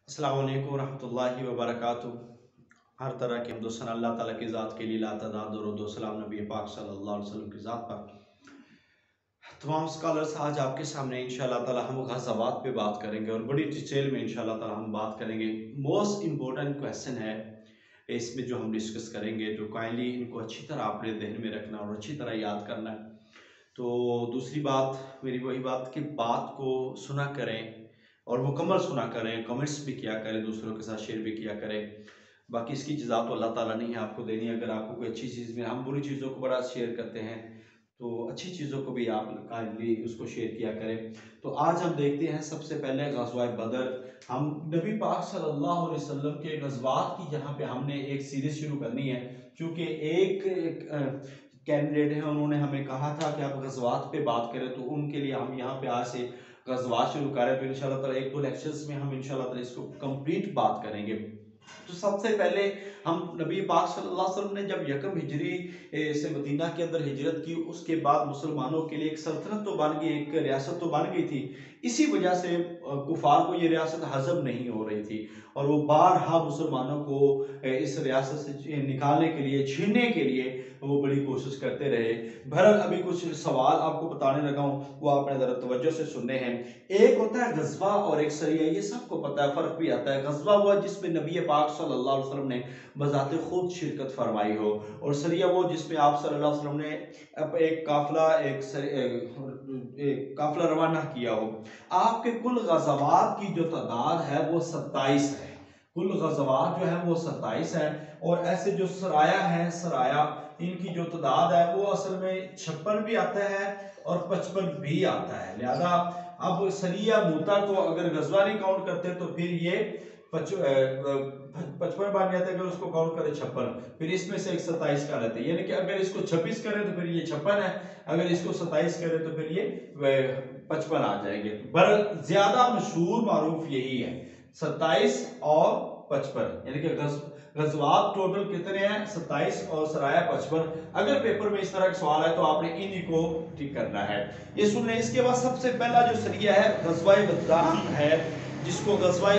अस्सलाम वालेकुम रहमतुल्लाहि व बरकातुहू। हर तरह के हम्दो सना अल्लाह ताला की ज़ात के लिए लातादाद दरूद व सलाम नबी पाक सल्लल्लाहु अलैहि वसल्लम की ज़ात पर। तमाम स्कॉलर्स आज आपके सामने इंशाअल्लाह ताला हम ग़ज़वात पे बात करेंगे और बड़ी डिटेल में इंशाअल्लाह ताला हम बात करेंगे। मोस्ट इम्पोर्टेंट क्वेश्चन है इसमें जो हम डिस्कस करेंगे, तो काइंडली इनको अच्छी तरह अपने ज़हन में रखना और अच्छी तरह याद करना है। तो दूसरी बात मेरी वही बात कि बात को सुना करें और मुकम्मल सुना करें, कमेंट्स भी किया करें, दूसरों के साथ शेयर भी किया करें। बाकी इसकी जज़ा तो अल्लाह ताला ने ही आपको देनी है। अगर आपको कोई अच्छी चीज़ में, हम बुरी चीज़ों को बड़ा शेयर करते हैं, तो अच्छी चीज़ों को भी आप काइंडली उसको शेयर किया करें। तो आज हम देखते हैं सबसे पहले ग़ज़वा बदर। हम नबी पाक सल्लल्लाहु अलैहि वसल्लम के ग़ज़वात की यहाँ पे हमने एक सीरीज़ शुरू करनी है, क्योंकि एक कैंडिडेट है, उन्होंने हमें कहा था कि आप ग़ज़वात पे बात करें, तो उनके लिए हम यहाँ पे आज से ग़ज़वात शुरू करें। तो इंशाअल्लाह ताला एक दो लेक्चर्स में हम इंशाअल्लाह ताला इसको कंप्लीट बात करेंगे। तो सबसे पहले हम नबी पाक सल्लल्लाहु अलैहि वसल्लम ने जब यकम हिजरी से मदीना के अंदर हिजरत की, उसके बाद मुसलमानों के लिए एक सल्तनत तो बन गई, एक रियासत तो बन गई थी। इसी वजह से कुफार को ये रियासत हजम नहीं हो रही थी और वो बारहा मुसलमानों को इस रियासत से निकालने के लिए, छीनने के लिए वो बड़ी कोशिश करते रहे। बहरहाल अभी कुछ सवाल आपको बताने लगा हूँ, वो आपने ज़रा तवज्जो से सुनने हैं। एक होता है ग़ज़वा और एक सरिया, ये सबको पता है, फ़र्क भी आता है। ग़ज़वा हुआ जिसमें नबी पाक सल्लल्लाहु अलैहि वसल्लम ने बज़ाते खुद शिरकत फरमाई हो, और सरिया वो जिसमें आप सल्लल्लाहु अलैहि वसल्लम ने एक काफ़िला रवाना किया हो। आपके कुल ग़ज़वात की जो तादाद है वो 27 है। कुल ग़ज़वात जो है वो 27 है। और ऐसे जो सराया है, सराया इनकी जो तादाद है वो असल में 56 भी आता है और 55 भी आता है। लिहाजा अब सरिया मूता को अगर ग़ज़वा नहीं काउंट करते तो फिर ये 55 बन जाता है। अगर उसको काउंट करें 56, फिर इसमें से एक 27 का रहता है, यानी कि अगर इसको 26 करें तो फिर ये 56 है, अगर इसको 27 करें तो फिर ये 55 आ जाएंगे। पर ज्यादा मशहूर मारूफ यही है 27 और 55, यानी कि ग़ज़वात टोटल कितने हैं 27 और सराया 55। अगर पेपर में इस तरह का सवाल है तो आपने इन्हीं को टिक करना है। ये सुन लें। इसके बाद सबसे पहला जो सरिया है ग़ज़वा बद्दान है, जिसको ग़ज़वा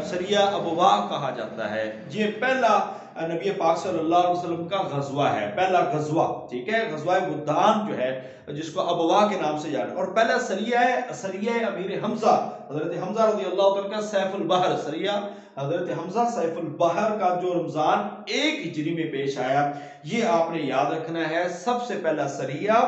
सरिया अबवाह कहा जाता है। ये पहला नबी पाक सल्लल्लाहु अलैहि वसल्लम का ग़ज़वा है, पहला ग़ज़वा, ठीक है। ग़ज़वा बुद्दान जो है, जिसको अबवाह के नाम से जाना, और पहला सरिया है सरिया अमीर हमजा, हज़रत हमजा रज़ियल्लाहु तआला का सैफुल बहर सरिया, हज़रत हमजा सैफुल बहर का जो रमज़ान 1 हिजरी में पेश आया, ये आपने याद रखना है। सबसे पहला सरिया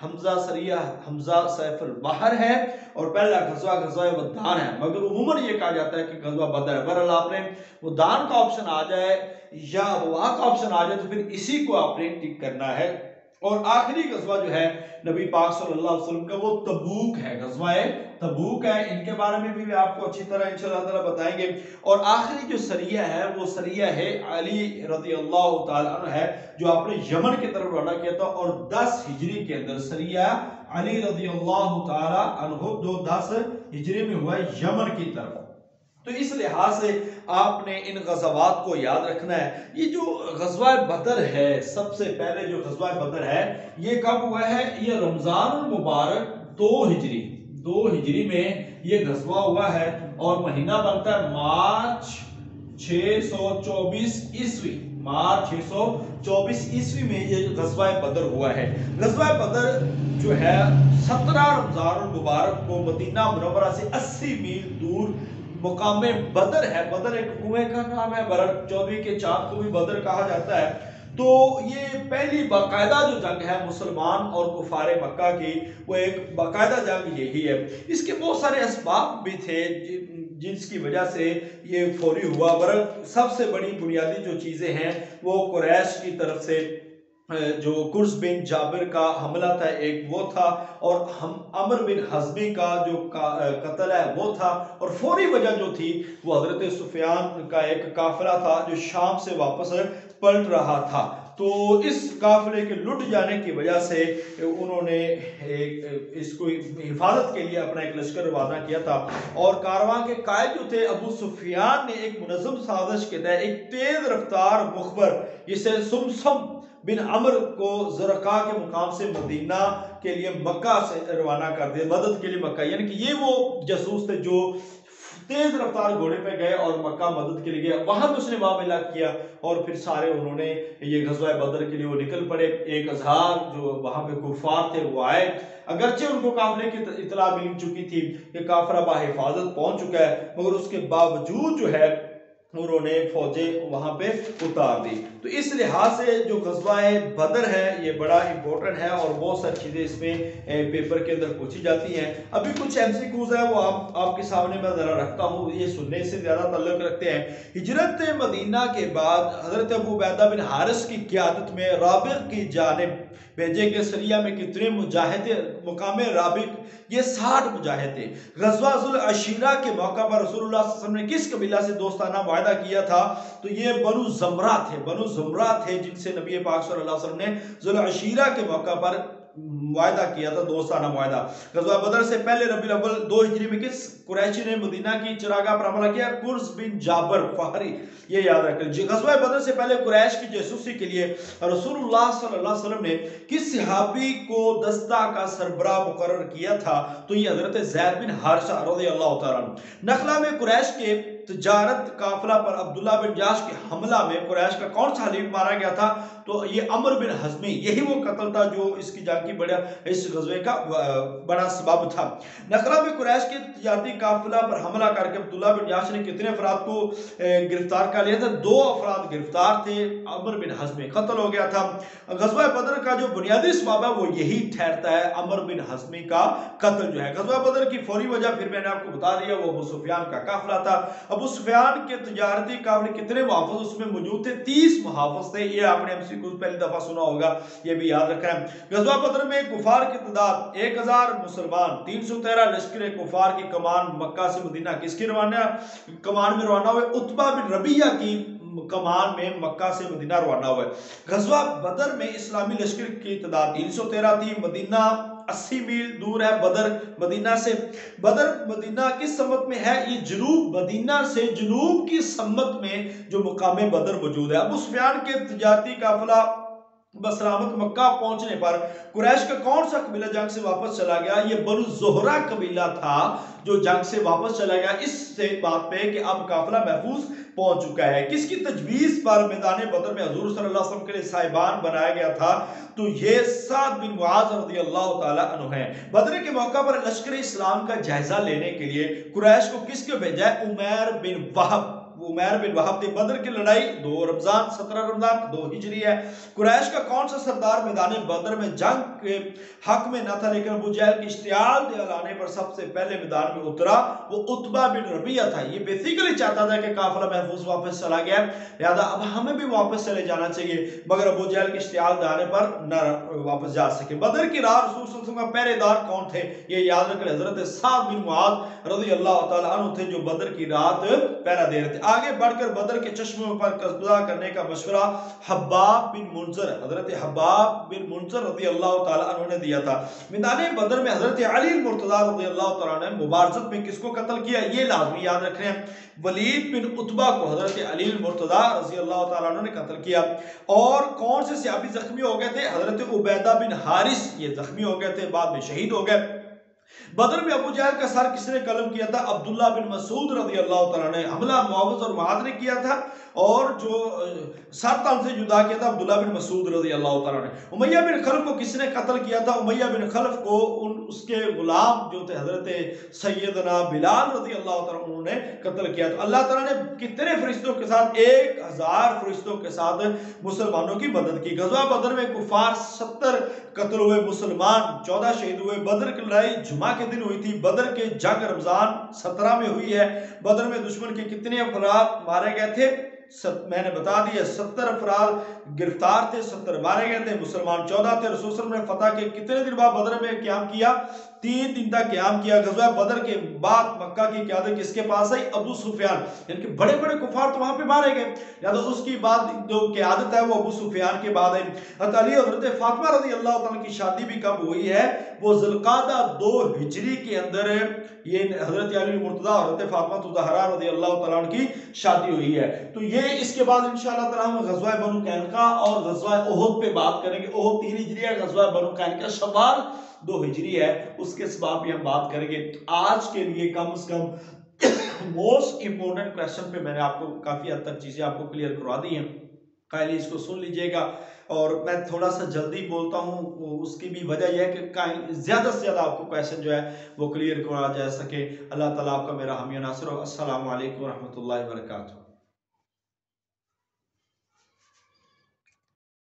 हमजा सैफुल बहर है और पहला ग़ज़वा ग़ज़वा बद्दान है। मगर उमूमन ये कहा जाता है कि ग़ज़वा बदर है। बहरहाल आपने बद्दान का ऑप्शन आ जाए या अबवाह का ऑप्शन आ जाए तो फिर इसी को आपने टिक करना है। और आखिरी ग़ज़वा जो है नबी पाक सल्लल्लाहु अलैहि वसल्लम का, वो तबूक है, ग़ज़वा तबूक है। इनके बारे में भी आपको अच्छी तरह इंशाअल्लाह ताला बताएंगे। और आखिरी जो सरिया है वो सरिया है अली रज़ियल्लाहु ताला अन्हु है, जो आपने यमन की तरफ रवाना किया था, और 10 हिजरी के अंदर सरिया अली रज़ियल्लाहु ताला अन्हु जो 10 हिजरी में हुआ यमन की तरफ। तो इस लिहाज से आपने इन ग़ज़वात को याद रखना है। ये जो ग़ज़वा बदर है, सबसे पहले जो ग़ज़वा बदर है, ये कब हुआ है? ये रमज़ान मुबारक 2 हिजरी में ये ग़ज़वा हुआ है, और महीना बनता है मार्च 624 ईस्वी। मार्च 624 ईस्वी में ये ग़ज़वा बदर हुआ है। ग़ज़वा बदर जो है 17 रमज़ान मुबारक को मदीना मुनव्वरा से 80 मील दूर मुकामे बदर है। बदर एक कुएं का नाम है, बरत 14 के चांद को भी बदर कहा जाता है। तो ये पहली बाकायदा जो जंग है मुसलमान और कुफारे मक्का की, वो एक बाकायदा जंग यही है। इसके बहुत सारे असबाब भी थे जिसकी वजह से ये फौरी हुआ। बरत सबसे बड़ी बुनियादी जो चीज़ें हैं वो कुरैश की तरफ से जो कुर्स बिन जाबिर का हमला था, एक वो था, और हम अमर बिन हज़मी का जो कत्ल है वो था। और फौरी वजह जो थी वो हज़रत सुफियान का एक काफिला था जो शाम से वापस पलट रहा था। तो इस काफिले के लुट जाने की वजह से उन्होंने इसको हिफाजत के लिए अपना एक लश्कर रवाना किया था। और कारवां के कायद जो थे अबू सुफियान ने एक मुनज़्ज़म साजिश के तहत एक तेज रफ्तार मुखबर जिसे सुमसम बिन अमर को ज़रक़ा के मुकाम से मदीना के लिए मक्का से रवाना कर दिया, मदद के लिए मक्का। यानी कि ये वो जासूस थे जो तेज रफ्तार घोड़े पे गए और मक्का मदद के लिए गए, वहां भी उसने मामला किया और फिर सारे उन्होंने ये ग़ज़वा बदर के लिए वो निकल पड़े। 1000 जो वहां पे कुफार थे वो आए, अगरचे उनको काफिले की इतला मिल चुकी थी कि काफिला बाहिफाजत पहुंच चुका है, मगर उसके बावजूद जो है उन्होंने फौजें वहां पे उतार दी। तो इस लिहाज से जो ग़ज़वा बदर है ये बड़ा इंपॉर्टेंट है और बहुत सारी चीजें इसमें पेपर के अंदर पूछी जाती हैं। अभी कुछ एमसीक्यूज है वो आपके सामने मैं जरा रखता हूँ, ये सुनने से ज्यादा ताल्लुक रखते हैं। हिजरत मदीना के बाद हजरत अबू उबैदा बिन हारिस की क़यादत में राबिग की जानिब भेजे गए सरिया में कितने मुजाहिद मुकाम राबिग, ये 60 मुजाहिद थे। ग़ज़वा ज़ुल अशीरा के मौका पर रसूलुल्लाह सल्लल्लाहु अलैहि वसल्लम ने किस कबीला से दोस्ताना वायदा किया था? तो ये बनु ज़मरा थे, बनु ज़मरा थे जिनसे नबी पाक सल्लल्लाहु अलैहि वसल्लम ने ज़ुल अशीरा के मौका पर वायदा किया था, दोस्ताना वायदा। ग़ज़वा बदर से पहले रबीउल अव्वल 2 हिजरी में किस कुरैशी ने मदीना की चरागाह पर हमला किया? कुर्ज़ बिन जाबर फहरी, ये याद रखें। ग़ज़वा बदर से पहले कुरैश की जासूसी के लिए रसूलुल्लाह सल्लल्लाहु अलैहि वसल्लम ने किस सहाबी को दस्ता का सरबराह मुकर्रर किया था? तो ये हजरत ज़ैद बिन हारिसा रज़ियल्लाहु तआला अन्हु। नखला में कुरैश के तजारत काफिला पर अब्दुल्ला बिन जाश के हमला में कुरैश का कौन सा हलीफ मारा गया था? तो ये अमर बिन हज़मी, यही वो कत्ल था जो इसकी जान की बड़ा इस ग़ज़वे का बड़ा सबब था। नखला में कुरैश के तजारती काफिला पर हमला करके अब्दुल्ला बिन जाश ने कितने अफराद को गिरफ्तार कर लिया था? 2 अफराद गिरफ्तार थे, अमर बिन हज़मी कत्ल हो गया था। ग़ज़वा बदर का जो बुनियादी सबब है वो यही ठहरता है, अमर बिन हज़मी का कत्ल जो है। ग़ज़वा बदर की फौरी वजह फिर मैंने आपको बता दिया, वो अबू सुफियान का काफिला था। अबू सुफियान के तजारती काफिले कितने मुहाफ़िज़ उसमें मौजूद थे? 30 मुहाफ़िज़ थे। ये आपने एमसीक्यू पहली दफा सुना होगा, ये भी याद रखना है। ग़ज़वा बदर में कुफार की तादाद 1000 मुसलमान, 313 लश्कर कुफार की कमान मक्का से मदीना किसकी रवाना कमान में रवाना हुए? उतबा बिन रबिया की कमान में मक्का से मदीना रवाना हुए। ग़ज़वा बदर में इस्लामी लश्कर की तादाद 313 थी। मदीना 80 मील दूर है बदर मदीना से। बदर मदीना किस सम्मत में है? ये जनूब, मदीना से जनूब की सम्मत में जो मुकाम बदर मौजूद है। अबू सुफियान के तजारती काफिला बसलामत मक्का पहुंचने पर कुरैश का कौन सा कबीला जंग से वापस चला गया? ये बनु ज़ोहरा कबीला था जो जंग से वापस चला गया। इससे बात पे कि अब काफिला महफूज पहुंच चुका है। किसकी तजवीज पर मैदान बदर में हुजूर सल्लल्लाहु अलैहि वसल्लम के लिए साहिबान बनाया गया था? तो ये साद बिन मुआज रज़ियल्लाहु ताला अन्हु हैं। बदर के मौका पर लश्कर इस्लाम का जायजा लेने के लिए कुरैश को किसको भेजा है? उमैर बिन वहब थे। बदर की लड़ाई 2 रमजान 17 रमजान 2 हिजरी है। कुरैश का कौन सा सरदार मैदान बदर में जंग के हक में न था, लेकिन अबू जहल की इश्तियाल दिलाने पर सबसे पहले मैदान में उतरा? वो उतबा बिन रबिया था। ये बेसिकली चाहता था कि काफिला महफूज वापस चला गया, लिहाजा अब हमें भी वापस चले जाना चाहिए, मगर अबू जहल की इश्तियाल दिलाने पर न वापस जा सके। बदर की रात रसूल सल्लल्लाहु अलैहि वसल्लम का पहरेदार कौन थे? ये याद रखें, हजरत साद बिन मुआज रज़ियल्लाहु ताला अन्हु थे जो बदर की रात पहरा दे रहे थे। आगे बढ़कर बदर के चश्मों पर कब्जा करने का मशवरा हब्बाब बिन मुनज़र, हजरत हब्बाब बिन मुनज़र रज़ियल्लाहु ताला अन्हु ने दिया था। मैदान बदर में हजरत अली मुर्तज़ा रज़ियल्लाहु ताला ने मुबारज़त में किसको कत्ल किया? ये लाजमी याद रख रहे हैं, वलीद बिन उतबा को हजरत अली मुर्तज़ा रज़ियल्लाहु ताला अन्हु ने कत्ल किया। और कौन से सहाबी जख्मी हो गए थे? हजरत उबैदा बिन हारिस, ये जख्मी हो गए थे, बाद में शहीद हो गए। बदर में अबू जहल का सर किसने कलम किया था? अब्दुल्ला बिन मसूद रज़ियल्लाहु ताला ने। हमला मुआविज़ और मुआद ने किया था और जो सर तन से जुदा किया था अब्दुल्ला बिन मसूद रज़ियल्लाहु ताला ने। उमैया बिन खल्फ को किसने कत्ल किया था? उमैया बिन खल्फ को उसके गुलाम जो थे हजरत सैयदना बिलाल रज़ियल्लाहु ताला उन्होंने कत्ल किया। तो अल्लाह ताला ने कितने फरिश्तों के साथ? 1000 फरिश्तों के साथ मुसलमानों की मदद की। ग़ज़वा बदर में कुफार 70 कत्ल हुए, मुसलमान 14 शहीद हुए। बदर की लड़ाई जुमा के दिन हुई थी। बदर के जंग रमजान 17 में हुई है। बदर में दुश्मन के कितने अफराद मारे गए थे? मैंने बता दिया 70 अफराद गिरफ्तार थे, 70 मारे गए थे, मुसलमान 14 थे। रसूल सल्लल्लाहु अलैहि वसल्लम ने फतह के कितने दिन बाद बदर में क़याम किया? 3 दिन तक क़याम किया। ग़ज़वा बदर के बाद मक्का की क़यादत किसके पास आई? अबू सुफियान, यानी कि बड़े बड़े कुफार तो वहां पे मारे गए, या तो उसकी बाद जो क़यादत है वो अबू सुफियान के बाद आई। हज़रत अली हज़रत फातिमा रज़ियल्लाहु ताला की शादी भी कब हुई है? वो ज़ुल्क़ादा 2 हिजरी के अंदर ये हज़रत अली मुर्तज़ा और हज़रत फातिमा ज़हरा रज़ियल्लाहु ताला की शादी हुई है। तो ये इसके बाद इंशाअल्लाह ताला हम ग़ज़वा बनु कैनुका और ग़ज़वा उहुद पे बात करेंगे। उहुद 3 हिजरी है, ग़ज़वा बनु कैनुका शव्वाल 2 हिजरी है, उसके सबब भी हम बात करेंगे। आज के लिए कम से कम मोस्ट इंपोर्टेंट क्वेश्चन पे मैंने आपको काफी हद तक चीजें आपको क्लियर करवा दी हैं। काइंडली इसको सुन लीजिएगा। और मैं थोड़ा सा जल्दी बोलता हूँ, उसकी भी वजह यह है कि ज्यादा से ज्यादा आपको क्वेश्चन जो है वो क्लियर करवा जा सके। अल्लाह ताला आपका मेरा हामी नासिर हो। अस्सलाम वालेकुम रहमतुल्लाहि व बरकातहू।